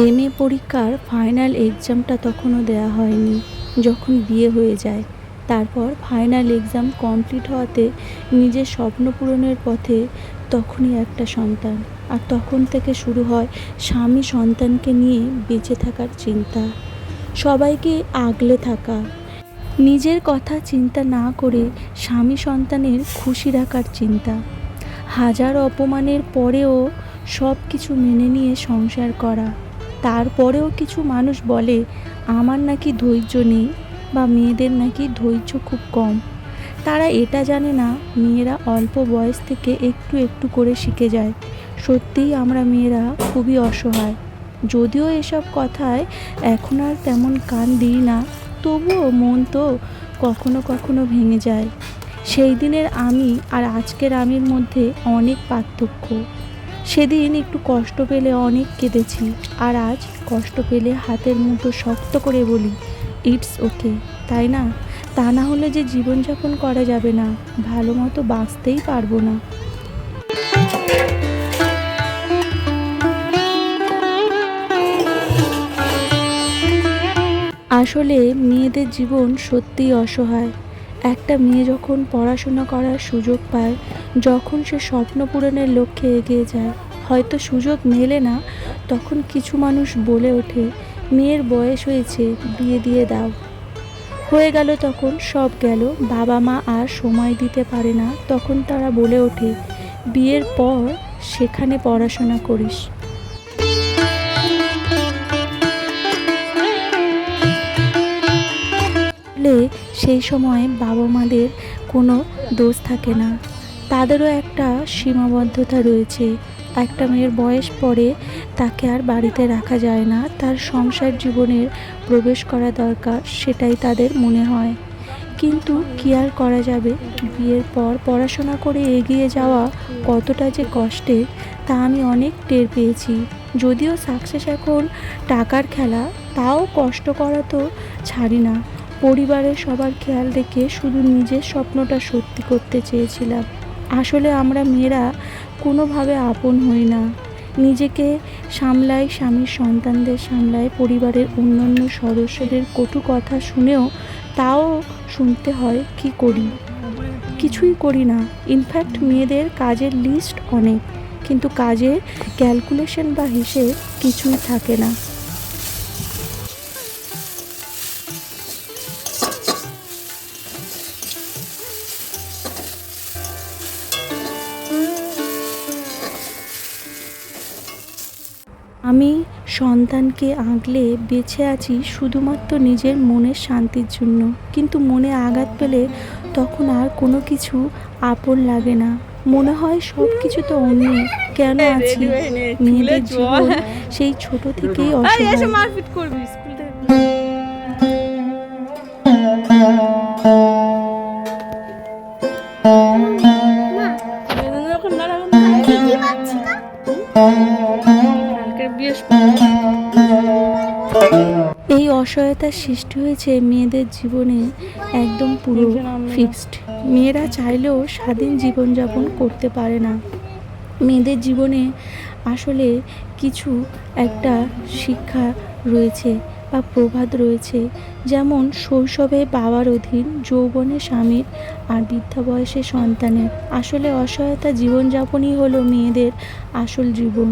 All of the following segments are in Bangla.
এমএ পরীক্ষার ফাইনাল এক্সামটা তখনও দেওয়া হয়নি, যখন বিয়ে হয়ে যায়। তারপর ফাইনাল এক্সাম কমপ্লিট হওয়াতে নিজের স্বপ্ন পূরণের পথে তখনই একটা সন্তান। আর তখন থেকে শুরু হয় স্বামী সন্তানকে নিয়ে বেঁচে থাকার চিন্তা, সবাইকে আগলে থাকা, নিজের কথা চিন্তা না করে স্বামী সন্তানের খুশি রাখার চিন্তা। হাজার অপমানের পরেও সব কিছু মেনে নিয়ে সংসার করা। তারপরেও কিছু মানুষ বলে আমার নাকি ধৈর্য নেই বা মেয়েদের নাকি ধৈর্য খুব কম। তারা এটা জানে না মেয়েরা অল্প বয়স থেকে একটু একটু করে শিখে যায়। সত্যিই আমরা মেয়েরা খুবই অসহায়। যদিও এসব কথায় এখন আর তেমন কান দিই না, তবুও মন তো কখনো কখনো ভেঙে যায়। সেই দিনের আমি আর আজকের আমির মধ্যে অনেক পার্থক্য। সেদিন একটু কষ্ট পেলে অনেক কেঁদেছি, আর আজ কষ্ট পেলে হাতের মুঠো শক্ত করে বলি ইটস ওকে, তাই না? তা না হলে যে জীবনযাপন করা যাবে না, ভালো মতো বাঁচতেই পারবো না। আসলে মেয়েদের জীবন সত্যিই অসহায়। একটা মেয়ে যখন পড়াশোনা করার সুযোগ পায়, যখন সে স্বপ্ন পূরণের লক্ষ্যে এগিয়ে যায়, হয়তো সুযোগ মেলে না, তখন কিছু মানুষ বলে ওঠে মেয়ের বয়স হয়েছে, বিয়ে দিয়ে দাও। হয়ে গেল তখন সব গেল, বাবা মা আর সময় দিতে পারে না, তখন তারা বলে ওঠে বিয়ের পর সেখানে পড়াশোনা করিস। সেই সময় বাবা মাদের কোনো দোষ থাকে না, তাদেরও একটা সীমাবদ্ধতা রয়েছে। একটা মেয়ের বয়স পরে তাকে আর বাড়িতে রাখা যায় না, তার সংসার জীবনের প্রবেশ করা দরকার, সেটাই তাদের মনে হয়। কিন্তু কী আর করা যাবে, বিয়ের পর পড়াশোনা করে এগিয়ে যাওয়া কতটা যে কষ্টের তা আমি অনেক টের পেয়েছি। যদিও সাকসেস এখন টাকার খেলা, তাও কষ্ট করা তো ছাড়ি না। পরিবারের সবার খেয়াল রেখে শুধু নিজের স্বপ্নটা সত্যি করতে চেয়েছিলাম। আসলে আমরা মেয়েরা কোনোভাবে আপন হই না। নিজেকে সামলাই, স্বামীর সন্তানদের সামলাই, পরিবারের অন্যান্য সদস্যদের কটু কথা শুনেও তাও শুনতে হয়। কি করি? কিছুই করি না। ইনফ্যাক্ট মেয়েদের কাজের লিস্ট অনেক, কিন্তু কাজের ক্যালকুলেশন বা হিসেব কিছুই থাকে না। আমি সন্তানকে আগলে বেঁচে আছি শুধুমাত্র নিজের মনের শান্তির জন্য, কিন্তু মনে আঘাত পেলে তখন আর কোনো কিছু আপন লাগে না। মনে হয় সব কিছু তো অন্য, কেন আছি? মেয়েদের জীবন সেই ছোট থেকেই অসহায়। এই অসহায়তার সৃষ্টি হয়েছে মেয়েদের জীবনে একদম পুরো ফিক্সড। মেয়েরা চাইলেও স্বাধীন জীবনযাপন করতে পারে না। মেয়েদের জীবনে আসলে কিছু একটা শিক্ষা রয়েছে বা প্রবাদ রয়েছে, যেমন শৈশবে বাবার অধীন, যৌবনে স্বামীর, আর বৃদ্ধা বয়সে সন্তানের। আসলে অসহায়তা জীবনযাপনই হলো মেয়েদের আসল জীবন।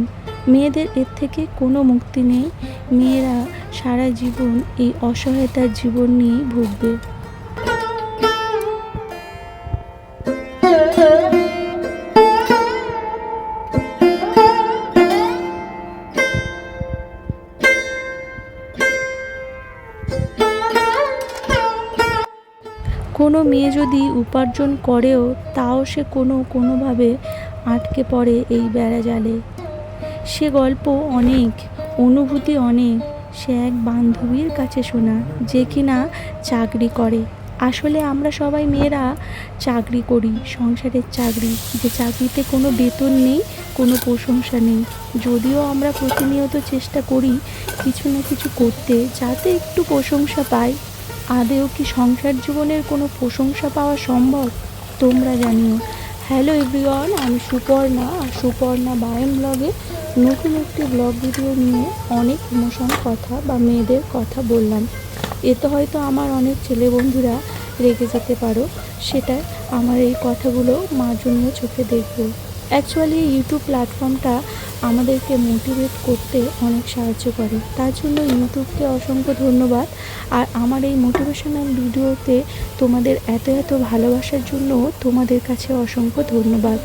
মেয়েদের এর থেকে কোনো মুক্তি নেই। মেয়েরা সারা জীবন এই অসহায়তার জীবন নিয়েই ভুগবে। কোনো মেয়ে যদি উপার্জন করেও তাও সে কোনোভাবে আটকে পড়ে এই বেড়াজালে। সে গল্প অনেক, অনুভূতি অনেক। সে এক বান্ধবীর কাছে শোনা, যে কিনা চাকরি করে। আসলে আমরা সবাই মেয়েরা চাকরি করি, সংসারের চাকরি, যে চাকরিতে কোনো বেতন নেই, কোনো প্রশংসা নেই। যদিও আমরা প্রতিনিয়ত চেষ্টা করি কিছু না কিছু করতে যাতে একটু প্রশংসা পাই। আদেও কি সংসার জীবনের কোনো প্রশংসা পাওয়া সম্ভব? তোমরা জানিও। হ্যালো এভরিওয়ান, আমি সুপর্ণা, আর সুপর্ণা বায়ন ব্লগে নতুন একটি ব্লগ ভিডিও নিয়ে অনেক ইমোশন কথা বা মেয়েদের কথা বললাম। এতে হয়তো আমার অনেক ছেলে বন্ধুরা রেগে যেতে পারো, সেটা আমার এই কথাগুলো মার্জনীয় চোখে দেখবো। অ্যাকচুয়ালি ইউটিউব প্ল্যাটফর্মটা আমাদেরকে মোটিভেট করতে অনেক সাহায্য করে, তার জন্য ইউটিউবকে অসংখ্য ধন্যবাদ। আর আমার এই মোটিভেশনাল ভিডিওতে তোমাদের এত এত ভালোবাসার জন্য তোমাদের কাছে অসংখ্য ধন্যবাদ।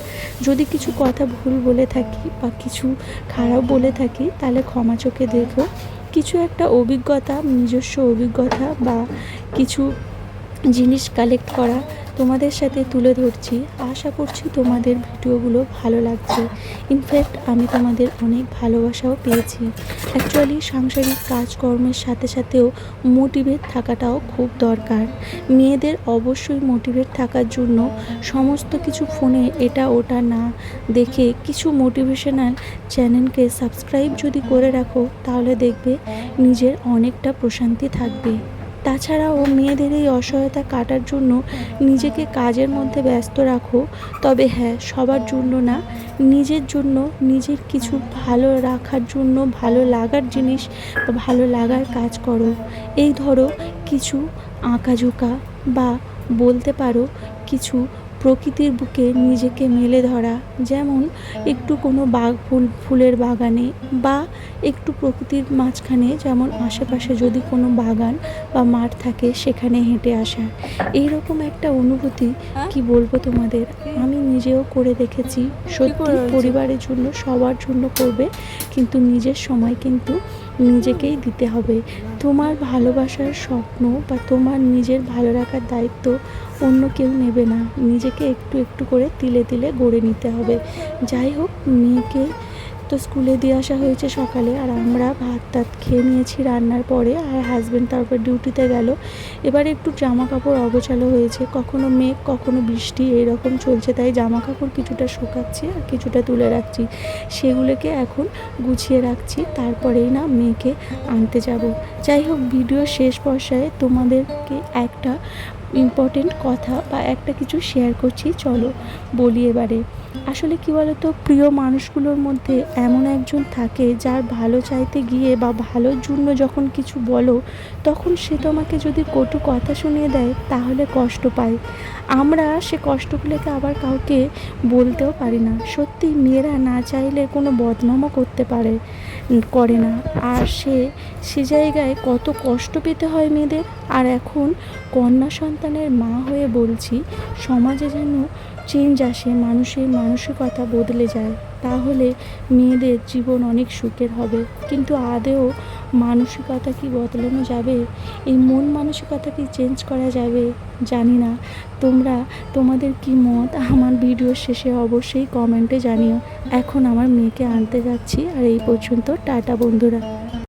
যদি কিছু কথা ভুল বলে থাকি বা কিছু খারাপ বলে থাকি তাহলে ক্ষমা চোখে দেখো। কিছু একটা অভিজ্ঞতা, নিজস্ব অভিজ্ঞতা বা কিছু জিনিস কালেক্ট করা তোমাদের সাথে তুলে ধরছি। আশা করছি তোমাদের ভিডিওগুলো ভালো লাগছে। ইনফ্যাক্ট আমি তোমাদের অনেক ভালোবাসাও পেয়েছি। অ্যাকচুয়ালি সাংসারিক কাজকর্মের সাথে সাথেও মোটিভেট থাকাটাও খুব দরকার। মেয়েদের অবশ্যই মোটিভেট থাকার জন্য সমস্ত কিছু ফোনে এটা ওটা না দেখে কিছু মোটিভেশনাল চ্যানেলকে সাবস্ক্রাইব যদি করে রাখো তাহলে দেখবে নিজের অনেকটা প্রশান্তি থাকবে। তাছাড়াও মেয়েদের এই অসহায়তা কাটার জন্য নিজেকে কাজের মধ্যে ব্যস্ত রাখো, তবে হ্যাঁ সবার জন্য না, নিজের জন্য, নিজের কিছু ভালো রাখার জন্য ভালো লাগার জিনিস বা ভালো লাগার কাজ করো। এই ধরো কিছু আঁকাঝোঁকা বা বলতে পারো কিছু প্রকৃতির বুকে নিজেকে মেলে ধরা, যেমন একটু কোনো ফুলের বাগানে বা একটু প্রকৃতির মাঝখানে, যেমন আশেপাশে যদি কোনো বাগান বা মাঠ থাকে সেখানে হেঁটে আসা। এইরকম একটা অনুভূতি কি বলবো তোমাদের, আমি নিজেও করে দেখেছি। সত্যি পরিবারের জন্য সবার জন্য করবে, কিন্তু নিজের সময় কিন্তু নিজেকেই দিতে হবে। তোমার ভালোবাসার স্বপ্ন বা তোমার নিজের ভালো রাখার দায়িত্ব অন্য কেউ নেবে না, নিজেকে একটু একটু করে তিলে তিলে গড়ে নিতে হবে। যাই হোক, মেয়েকে তো স্কুলে দিয়ে আসা হয়েছে সকালে, আর আমরা ভাত টাত খেয়ে নিয়েছি রান্নার পরে, আর হাজব্যান্ড তারপর ডিউটিতে গেল। এবার একটু জামা কাপড় অগোছালো হয়েছে, কখনো মেঘ কখনো বৃষ্টি এরকম চলছে, তাই জামা কাপড় কিছুটা শুকাচ্ছি আর কিছুটা তুলে রাখছি। সেগুলোকে এখন গুছিয়ে রাখছি, তারপরেই না মেয়েকে আনতে যাব। যাই হোক, ভিডিও শেষ পর্যায়ে তোমাদেরকে একটা ইম্পর্টেন্ট কথা বা একটা কিছু শেয়ার করছি, চলো বলি এবারে। আসলে কি বলতো, প্রিয় মানুষগুলোর মধ্যে এমন একজন থাকে যার ভালো চাইতে গিয়ে বা ভালোর জন্য যখন কিছু বলো তখন সে তোমাকে যদি কটু কথা শুনিয়ে দেয় তাহলে কষ্ট পায়। আমরা সে কষ্টগুলোকে আবার কাউকে বলতেও পারি না। সত্যি মেয়েরা না চাইলে কোনো বদনামও করতে করে না, আর সে জায়গায় কত কষ্ট পেতে হয় মেয়েদের। আর এখন কন্যা সন্তানের মা হয়ে বলছি, সমাজে যেন চেঞ্জ আসে, মানুষের মানসিকতা বদলে যায়, তাহলে মেয়েদের জীবন অনেক সুখের হবে। কিন্তু আদেও মানসিকতা কি বদলানো যাবে? এই মন মানসিকতা কি চেঞ্জ করা যাবে? জানি না। তোমাদের কি মত আমার ভিডিওর শেষে অবশ্যই কমেন্টে জানিও। এখন আমার মেয়েকে আনতে যাচ্ছি, আর এই পর্যন্ত টাটা বন্ধুরা।